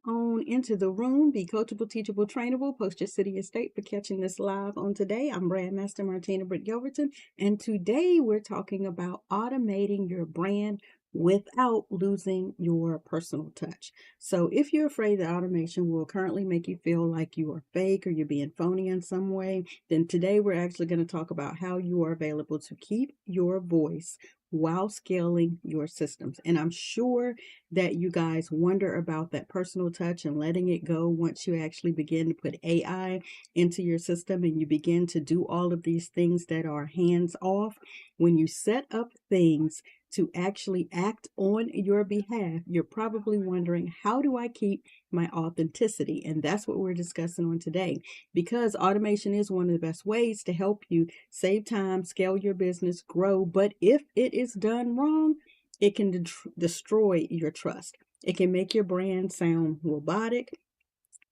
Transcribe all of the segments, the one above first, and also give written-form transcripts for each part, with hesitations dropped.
on into the room. Be coachable, teachable, trainable. Post your city and state for catching this live on today. I'm Brand Master Martina Britt Yelverton, and today we're talking about automating your brand without losing your personal touch. So if you're afraid that automation will currently make you feel like you are fake or you're being phony in some way, then today we're actually going to talk about how you are available to keep your voice while scaling your systems. And I'm sure that you guys wonder about that personal touch and letting it go once you actually begin to put AI into your system and you begin to do all of these things that are hands off. When you set up things to actually act on your behalf, you're probably wondering, how do I keep my authenticity? And that's what we're discussing on today, because automation is one of the best ways to help you save time, scale your business, grow. But if it is done wrong, it can destroy your trust. It can make your brand sound robotic.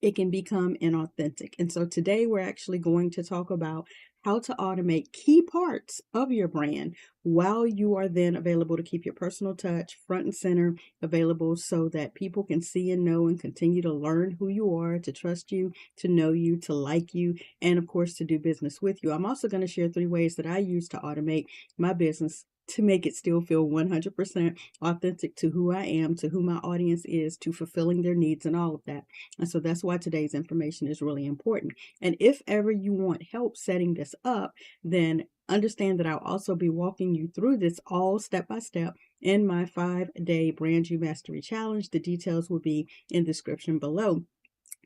It can become inauthentic. And so today we're actually going to talk about how to automate key parts of your brand while you are then available to keep your personal touch front and center, available so that people can see and know and continue to learn who you are, to trust you, to know you, to like you, and of course to do business with you. I'm also going to share 3 ways that I use to automate my business to make it still feel 100% authentic to who I am, to who my audience is, to fulfilling their needs and all of that. And so that's why today's information is really important. And if ever you want help setting this up, then understand that I'll also be walking you through this all step by step in my 5-day Brand You Mastery Challenge. The details will be in the description below.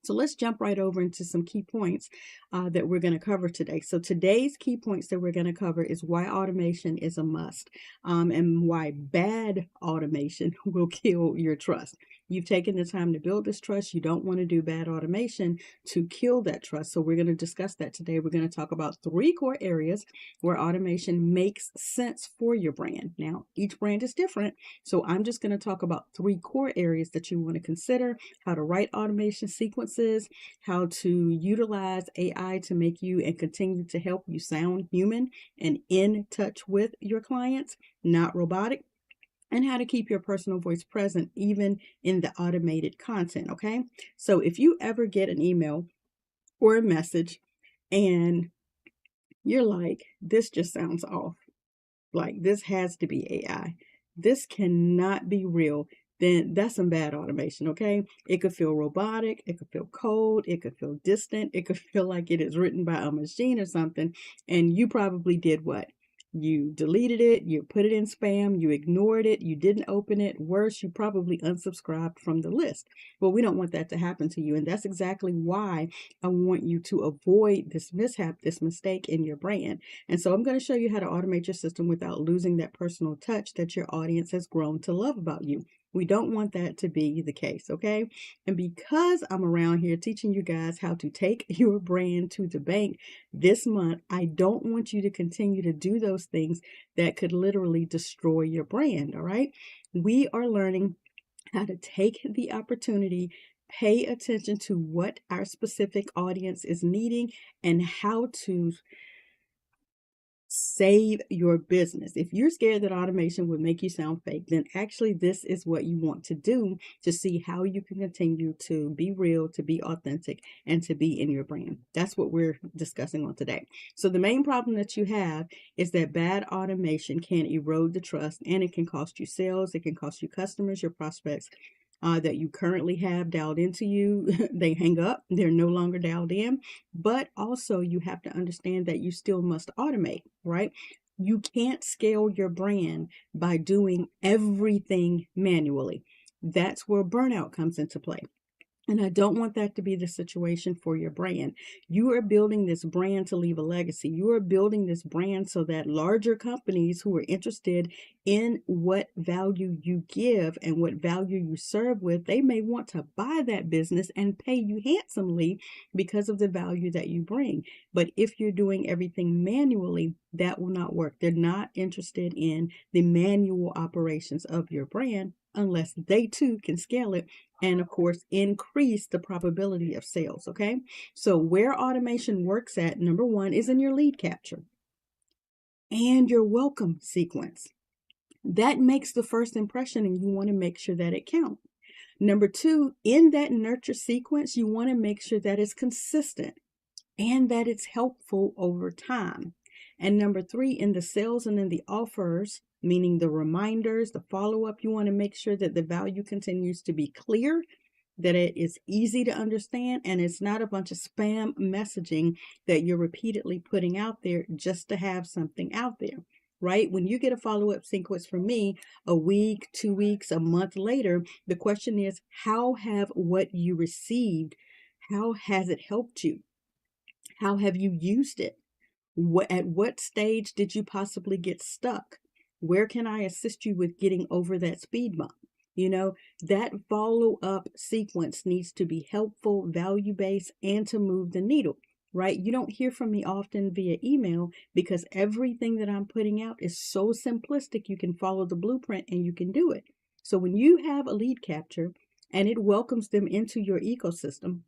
So let's jump right over into some key points that we're going to cover today. So today's key points that we're going to cover is why automation is a must, and why bad automation will kill your trust. You've taken the time to build this trust. You don't want to do bad automation to kill that trust. So we're going to discuss that today. We're going to talk about 3 core areas where automation makes sense for your brand. Now, each brand is different, so I'm just going to talk about 3 core areas that you want to consider: how to write automation sequences, how to utilize AI to make you and continue to help you sound human and in touch with your clients, not robotic, and how to keep your personal voice present even in the automated content. Okay, so if you ever get an email or a message and you're like, this just sounds off, like this has to be AI, this cannot be real, then that's some bad automation. Okay, it could feel robotic, it could feel cold, it could feel distant, it could feel like it is written by a machine or something, and you probably did what? You deleted it, you put it in spam, you ignored it, you didn't open it. Worse, you probably unsubscribed from the list. Well, we don't want that to happen to you, and that's exactly why I want you to avoid this mishap, this mistake in your brand. And so I'm going to show you how to automate your system without losing that personal touch that your audience has grown to love about you. We don't want that to be the case, okay? And because I'm around here teaching you guys how to take your brand to the bank this month, I don't want you to continue to do those things that could literally destroy your brand, all right? We are learning how to take the opportunity, pay attention to what our specific audience is needing, and how to save your business. If you're scared that automation would make you sound fake, then actually this is what you want to do to see how you can continue to be real, to be authentic, and to be in your brand. That's what we're discussing on today. So the main problem that you have is that bad automation can erode the trust, and it can cost you sales, it can cost you customers, your prospects that you currently have dialed into you. They hang up, they're no longer dialed in. But also you have to understand that you still must automate, right? You can't scale your brand by doing everything manually. That's where burnout comes into play. And I don't want that to be the situation for your brand. You are building this brand to leave a legacy. You are building this brand so that larger companies who are interested in what value you give and what value you serve with, they may want to buy that business and pay you handsomely because of the value that you bring. But if you're doing everything manually, that will not work. They're not interested in the manual operations of your brand unless they too can scale it and, of course, increase the probability of sales. Okay, so where automation works at, number 1, is in your lead capture and your welcome sequence. That makes the first impression, and you want to make sure that it counts. Number two, in that nurture sequence, you want to make sure that it's consistent and that it's helpful over time. And number three, in the sales and in the offers, meaning the reminders, the follow-up, you want to make sure that the value continues to be clear, that it is easy to understand, and it's not a bunch of spam messaging that you're repeatedly putting out there just to have something out there, right? When you get a follow-up sequence from me a week, 2 weeks, a month later, the question is, how have what you received, how has it helped you? How have you used it? At what stage did you possibly get stuck? Where can I assist you with getting over that speed bump? That follow-up sequence needs to be helpful, value-based, and to move the needle, right? You don't hear from me often via email because everything that I'm putting out is so simplistic. You can follow the blueprint and you can do it. So when you have a lead capture and it welcomes them into your ecosystem,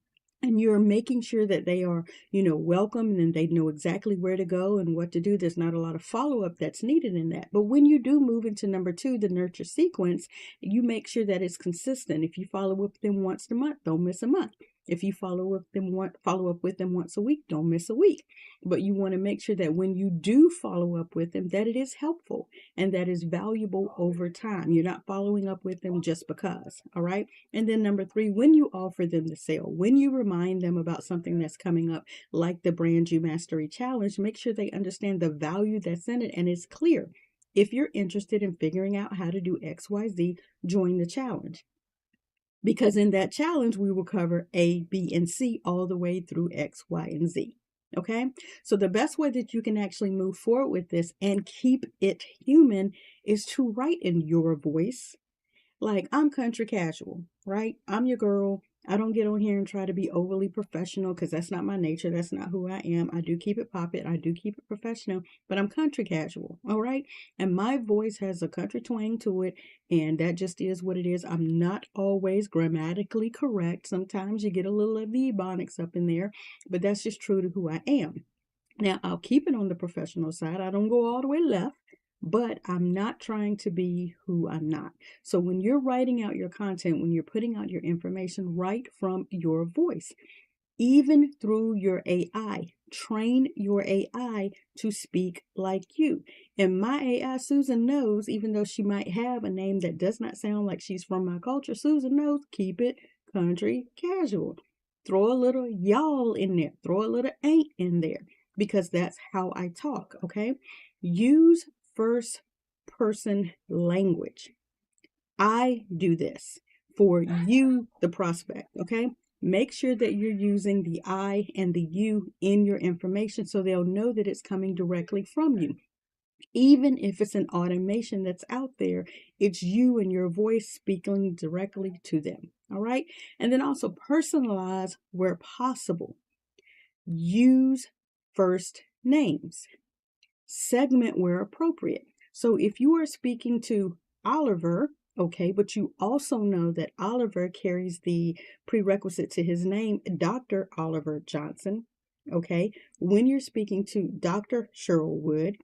and you're making sure that they are, welcome and they know exactly where to go and what to do. There's not a lot of follow-up that's needed in that. But when you do move into number two, the nurture sequence, you make sure that it's consistent. If you follow up with them once a month, don't miss a month. If you follow up with them once a week, don't miss a week. But you want to make sure that when you do follow up with them, that it is helpful and that is valuable over time. You're not following up with them just because, all right? And then number three, when you offer them the sale, when you remind them about something that's coming up, like the Brand You Mastery Challenge, make sure they understand the value that's in it and it's clear. If you're interested in figuring out how to do XYZ, join the challenge. Because in that challenge, we will cover A, B, and C all the way through X, Y, and Z. Okay, so the best way that you can actually move forward with this and keep it human is to write in your voice. Like, I'm country casual, right? I'm your girl. I don't get on here and try to be overly professional because that's not my nature. That's not who I am. I do keep it poppin'. I do keep it professional, but I'm country casual, all right? And my voice has a country twang to it, and that just is what it is. I'm not always grammatically correct. Sometimes you get a little of the ebonics up in there, but that's just true to who I am. Now, I'll keep it on the professional side. I don't go all the way left, but I'm not trying to be who I'm not. So when you're writing out your content, when you're putting out your information, write from your voice, even through your AI. Train your AI to speak like you. And my AI, Susan, knows, even though she might have a name that does not sound like she's from my culture, Susan knows, keep it country casual. Throw a little y'all in there. Throw a little ain't in there because that's how I talk, okay? Use first person language. I do this for you, the prospect, okay? Make sure that you're using the I and the you in your information so they'll know that it's coming directly from you. Even if it's an automation that's out there, it's you and your voice speaking directly to them, all right? And then also personalize where possible. Use first names. Segment where appropriate. So if you are speaking to Oliver, okay, but you also know that Oliver carries the prerequisite to his name, Dr. Oliver Johnson, okay, when you're speaking to Dr. Sherwood,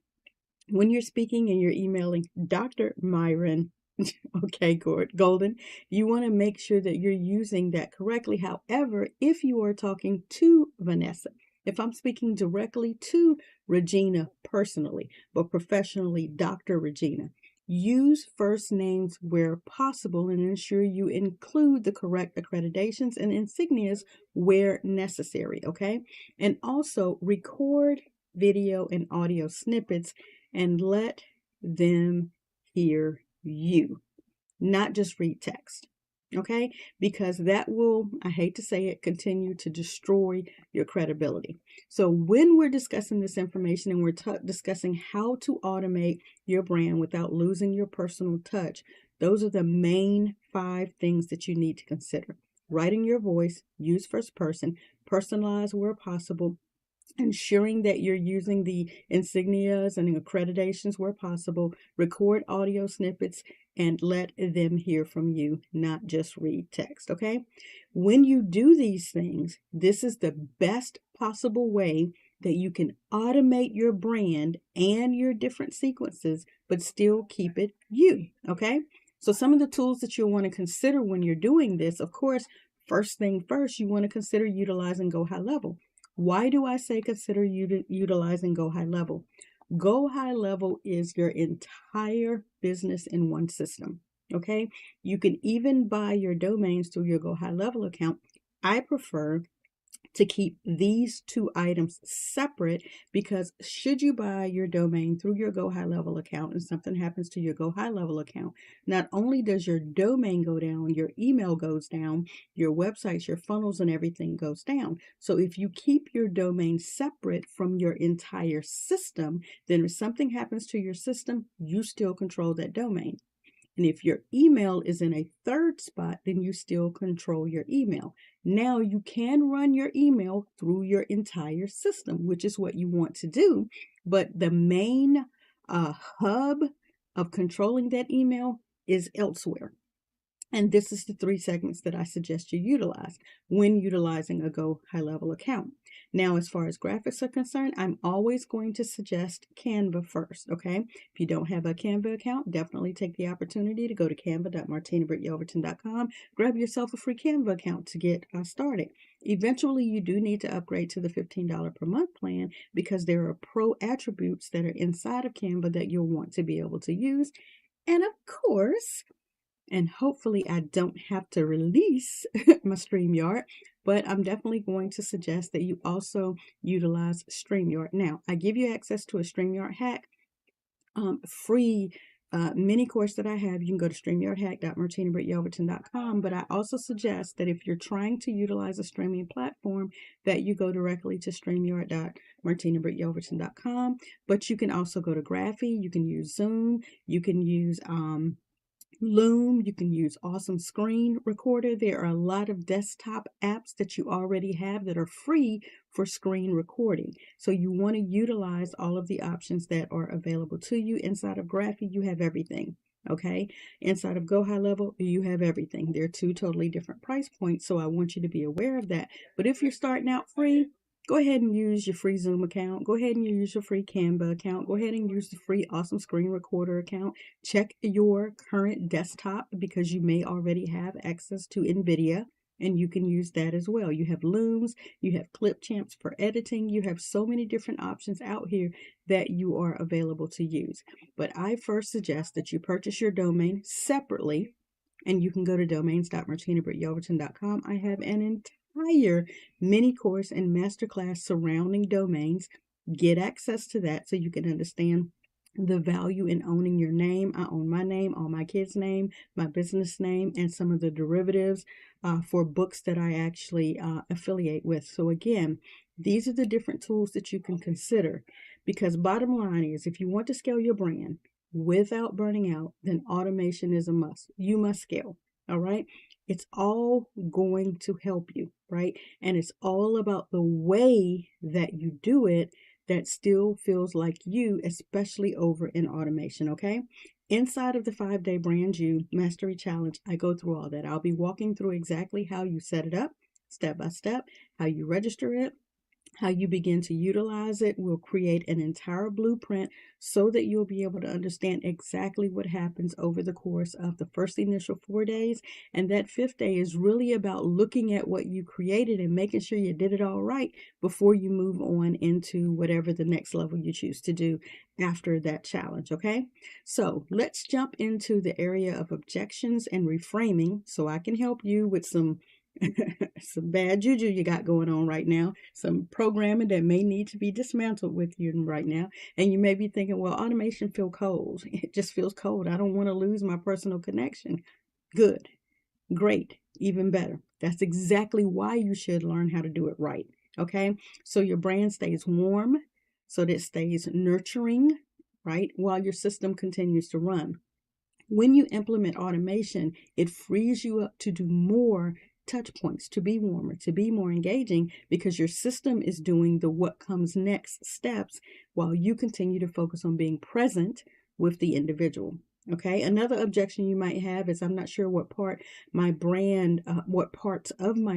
when you're speaking and you're emailing Dr. Myron, okay, Golden, you want to make sure that you're using that correctly. However, if you are talking to Vanessa, if I'm speaking directly to Regina personally, but professionally, Dr. Regina, use first names where possible and ensure you include the correct accreditations and insignias where necessary, okay? And also record video and audio snippets and let them hear you, not just read text. Okay, because that will, I hate to say it, continue to destroy your credibility. So when we're discussing this information and we're discussing how to automate your brand without losing your personal touch, those are the main 5 things that you need to consider. Writing your voice, use first person, personalize where possible, ensuring that you're using the insignias and accreditations where possible, record audio snippets, and let them hear from you, not just read text, okay? When you do these things, this is the best possible way that you can automate your brand and your different sequences, but still keep it you, okay? So some of the tools that you'll want to consider when you're doing this, of course, first thing first, you want to consider utilizing Go High Level. Why do I say consider utilizing Go High Level? Go High Level is your entire business in one system. Okay. You can even buy your domains through your Go High Level account. I prefer to keep these two items separate, because should you buy your domain through your Go High Level account and something happens to your Go High Level account, not only does your domain go down, your email goes down, your websites, your funnels, and everything goes down. So if you keep your domain separate from your entire system, then if something happens to your system, you still control that domain. And if your email is in a third spot, then you still control your email. Now you can run your email through your entire system, which is what you want to do. But the main hub of controlling that email is elsewhere. And this is the 3 segments that I suggest you utilize when utilizing a Go High Level account. Now, as far as graphics are concerned, I'm always going to suggest Canva first, okay? If you don't have a Canva account, definitely take the opportunity to go to canva.martinabrityelverton.com, grab yourself a free Canva account to get started. Eventually, you do need to upgrade to the $15 per month plan, because there are pro attributes that are inside of Canva that you'll want to be able to use. And of course, and hopefully I don't have to release my StreamYard, but I'm definitely going to suggest that you also utilize StreamYard. Now, I give you access to a StreamYard hack, free mini course that I have. You can go to streamyardhack.martinabrittyelverton.com, but I also suggest that if you're trying to utilize a streaming platform, that you go directly to streamyard.martinabrittyelverton.com. But you can also go to Graphy, you can use Zoom, you can use Loom, you can use Awesome Screen Recorder. There are a lot of desktop apps that you already have that are free for screen recording. So you want to utilize all of the options that are available to you. Inside of Graphy, you have everything. Okay. Inside of Go High Level, you have everything. They're 2 totally different price points. So I want you to be aware of that. But if you're starting out free, go ahead and use your free Zoom account. Go ahead and use your free Canva account. Go ahead and use the free Awesome Screen Recorder account. Check your current desktop, because you may already have access to NVIDIA, and you can use that as well. You have Looms, you have Clipchamps for editing. You have so many different options out here that you are available to use. But I first suggest that you purchase your domain separately, and you can go to domains.martinabrittyelverton.com. I have an entire mini course and masterclass surrounding domains. Get access to that so you can understand the value in owning your name. I own my name, all my kids' name, my business name, and some of the derivatives for books that I actually affiliate with. So again, these are the different tools that you can consider, because bottom line is, if you want to scale your brand without burning out, then automation is a must. You must scale. All right. It's all going to help you, right? And it's all about the way that you do it that still feels like you, especially over in automation, okay? Inside of the 5-day Brand You Mastery Challenge, I go through all that. I'll be walking through exactly how you set it up, step by step, how you register it, how you begin to utilize it. We'll create an entire blueprint so that you'll be able to understand exactly what happens over the course of the first initial 4 days. And that 5th day is really about looking at what you created and making sure you did it all right before you move on into whatever the next level you choose to do after that challenge. Okay, so let's jump into the area of objections and reframing, so I can help you with some bad juju you got going on right now, some programming that may need to be dismantled with you right now. And you may be thinking, well, automation feels cold. It just feels cold. I don't want to lose my personal connection. Good, great, even better. That's exactly why you should learn how to do it right. Okay, so your brand stays warm, so that it stays nurturing, right, while your system continues to run. When you implement automation, it frees you up to do more touch points, to be warmer, to be more engaging, because your system is doing the what comes next steps while you continue to focus on being present with the individual. Okay. Another objection you might have is I'm not sure what parts of my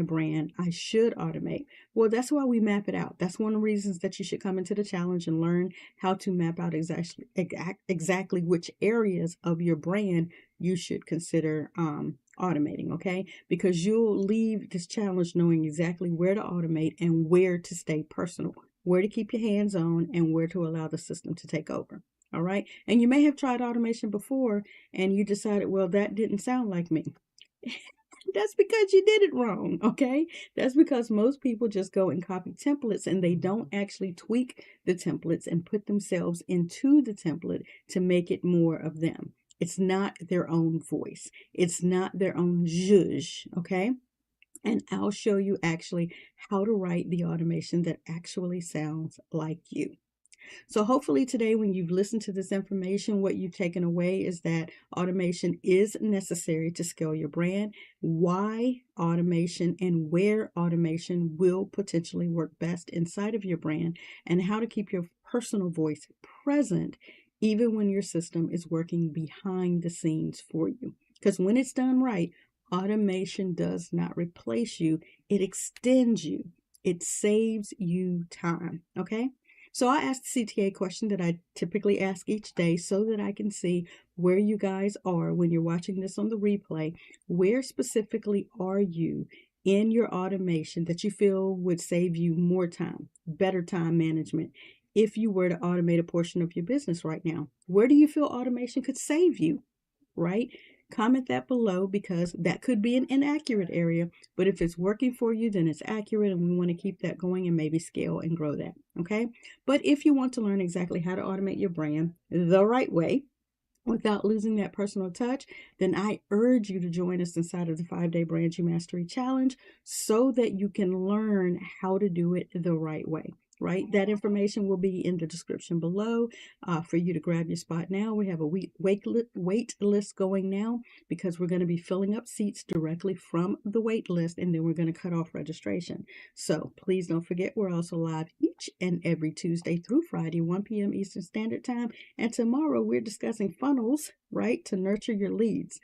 brand I should automate. Well, that's why we map it out. That's one of the reasons that you should come into the challenge and learn how to map out exactly which areas of your brand you should consider automating. Okay. Because you'll leave this challenge knowing exactly where to automate and where to stay personal, where to keep your hands on, and where to allow the system to take over. All right. And you may have tried automation before and you decided, well, that didn't sound like me. That's because you did it wrong. Okay. That's because most people just go and copy templates and they don't actually tweak the templates and put themselves into the template to make it more of them. It's not their own voice. It's not their own zhuzh. Okay. And I'll show you actually how to write the automation that actually sounds like you. So hopefully today, when you've listened to this information, what you've taken away is that automation is necessary to scale your brand, why automation and where automation will potentially work best inside of your brand, and how to keep your personal voice present even when your system is working behind the scenes for you. Because when it's done right, automation does not replace you, it extends you. It saves you time, okay? So I asked the CTA question that I typically ask each day so that I can see where you guys are when you're watching this on the replay. Where specifically are you in your automation that you feel would save you more time, better time management, if you were to automate a portion of your business right now? Where do you feel automation could save you, right? Comment that below, because that could be an inaccurate area, but if it's working for you, then it's accurate, and we want to keep that going and maybe scale and grow that. Okay. But if you want to learn exactly how to automate your brand the right way without losing that personal touch, then I urge you to join us inside of the 5-day Brand You Mastery Challenge so that you can learn how to do it the right way. Right? That information will be in the description below for you to grab your spot now. We have a wait list going now because we're going to be filling up seats directly from the wait list, and then we're going to cut off registration. So please don't forget, we're also live each and every Tuesday through Friday, 1 p.m. Eastern Standard Time. And tomorrow we're discussing funnels, right, to nurture your leads,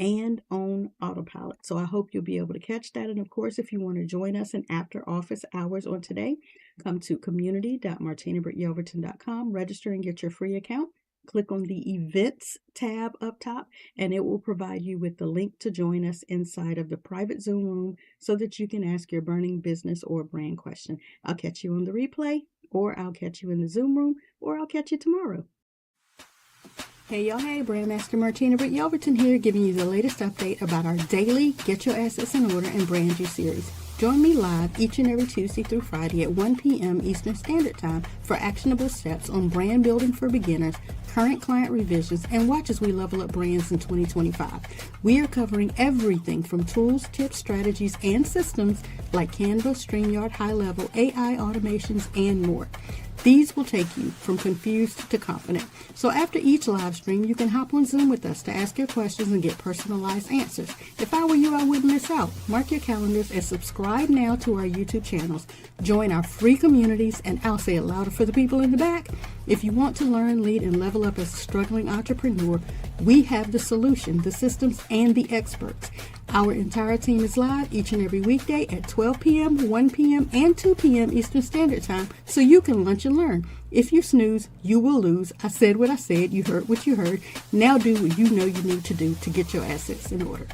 and on autopilot. So I hope you'll be able to catch that. And of course, if you want to join us in after office hours on today, come to community.martinabrityelverton.com, register and get your free account. Click on the events tab up top, and it will provide you with the link to join us inside of the private Zoom room so that you can ask your burning business or brand question. I'll catch you on the replay, or I'll catch you in the Zoom room, or I'll catch you tomorrow. Hey y'all, hey, Brandmaster Martina Britt Yelverton here, giving you the latest update about our daily Get Your Assets in Order and Brand You series. Join me live each and every Tuesday through Friday at 1 p.m. Eastern Standard Time for actionable steps on brand building for beginners, current client revisions, and watch as we level up brands in 2025. We are covering everything from tools, tips, strategies, and systems like Canva, StreamYard, high-level AI automations, and more. These will take you from confused to confident. So after each live stream, you can hop on Zoom with us to ask your questions and get personalized answers. If I were you, I wouldn't miss out. Mark your calendars and subscribe now to our YouTube channels. Join our free communities, and I'll say it louder for the people in the back. If you want to learn, lead, and level up as a struggling entrepreneur, we have the solution, the systems, and the experts. Our entire team is live each and every weekday at 12 p.m., 1 p.m., and 2 p.m. Eastern Standard Time, so you can lunch and learn. If you snooze, you will lose. I said what I said. You heard what you heard. Now do what you know you need to do to get your assets in order.